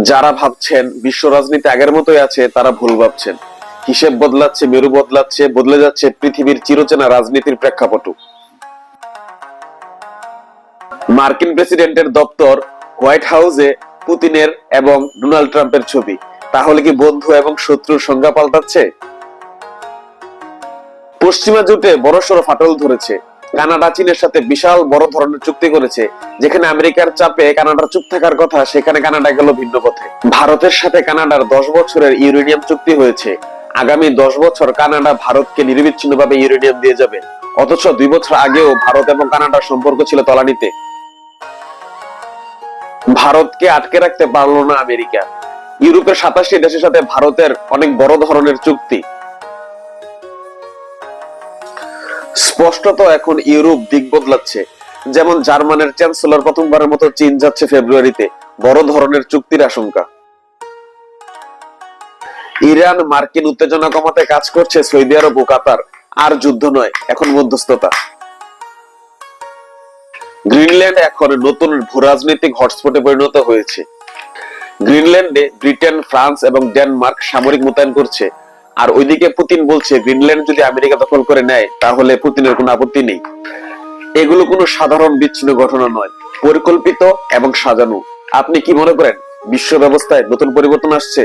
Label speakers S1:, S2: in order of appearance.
S1: যারা ভাবছেন বিশ্ব রাজনীতি আগের মতোই আছে তারা ভুল ভাবছেন। হিসেব বদলাচ্ছে, মেরু বদলাচ্ছে, বদলে যাচ্ছে পৃথিবীর চিরচেনা রাজনীতির প্রেক্ষাপট। মার্কিন প্রেসিডেন্টের দপ্তর হোয়াইট হাউসে পুতিনের এবং ডোনাল্ড ট্রাম্পের ছবি। তাহলে কি বন্ধু এবং শত্রুর সংজ্ঞা পাল্টাচ্ছে? পশ্চিমা জোটে বড়সড় ফাটল ধরেছে। কানাডা চীনের সাথে বিশাল বড় ধরনের চুক্তি করেছে। যেখানে আমেরিকার চাপে কানাডার চুপ থাকার কথা, সেখানে কানাডা গেল ভিন্ন পথে। ভারতের সাথে কানাডার 10 বছরের ইউরেনিয়াম চুক্তি হয়েছে। আগামী 10 বছর কানাডা ভারতকে নিরবিচ্ছিন্নভাবে ইউরেনিয়াম দিয়ে যাবে। অথচ 2 বছর আগেও ভারত এবং কানাডার সম্পর্ক ছিল তলানিতে। ভারতকে আটকে রাখতে পারলো না আমেরিকা। ইউরোপের 27টি দেশের সাথে ভারতের অনেক বড় ধরনের চুক্তি। স্পষ্টত এখন ইউরোপ দিক বদলাচ্ছে। যেমন জার্মানের চ্যান্সেলর প্রথমবারের মতো চীন যাচ্ছে ফেব্রুয়ারিতে, বড় ধরনের চুক্তির আশঙ্কা। ইরান মার্কিন উত্তেজনা কমাতে কাজ করছে সৌদি আরব ও কাতার। আর যুদ্ধ নয়, এখন মধ্যস্থতা। গ্রিনল্যান্ড এখন নতুন ভূরাজনৈতিক হটস্পটে পরিণত হয়েছে। গ্রিনল্যান্ডে ব্রিটেন, ফ্রান্স এবং ডেনমার্ক সামরিক মোতায়েন করছে। আর ওইদিকে পুতিন বলছে গ্রিনল্যান্ড যদি আমেরিকা দখল করে নেয় তাহলে পুতিনের কোনো আপত্তি নেই। এগুলো কোনো সাধারণ বিচ্ছিন্ন ঘটনা নয়, পরিকল্পিত এবং সাজানো। আপনি কি মনে করেন বিশ্ব ব্যবস্থায় নতুন পরিবর্তন আসছে?